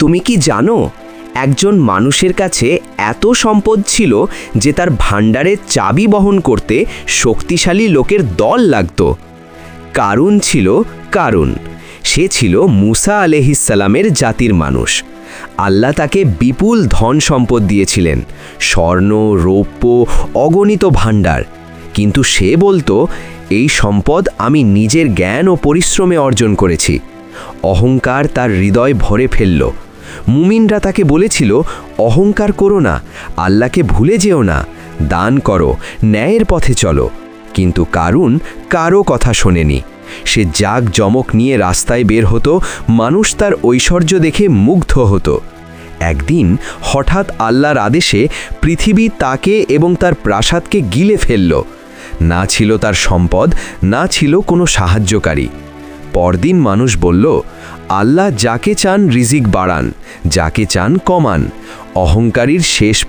তুমি কি জানো, একজন মানুষের কাছে এত সম্পদ ছিল যে তার ভাণ্ডারের চাবি বহন করতে শক্তিশালী লোকের দল লাগত। কারুন ছিল কারুন। সে ছিল মুসা আলাইহিসসালামের জাতির মানুষ। আল্লাহ তাকে বিপুল ধন সম্পদ দিয়েছিলেন, স্বর্ণ, রৌপ্য, অগণিত ভাণ্ডার। কিন্তু সে বলতো, এই সম্পদ আমি নিজের জ্ঞান ও পরিশ্রমে অর্জন করেছি। অহংকার তার হৃদয় ভরে ফেলল। মুমিনরা তাকে বলেছিল, অহংকার করো না, আল্লাহকে ভুলে যেও না, দান করো, ন্যায়ের পথে চলো। কিন্তু কারুন কারো কথা শোনেনি। সে জাঁকজমক নিয়ে রাস্তায় বের হতো, মানুষ তার ঐশ্বর্য দেখে মুগ্ধ হতো। একদিন হঠাৎ আল্লাহর আদেশে পৃথিবী তাকে এবং তার প্রাসাদকে গিলে ফেলল। না ছিল তার সম্পদ, না ছিল কোনো সাহায্যকারী। পরদিন মানুষ বলল, আল্লাহ যাকে চান রিজিক বাড়ান, যাকে চান কমান। অহংকারীর শেষ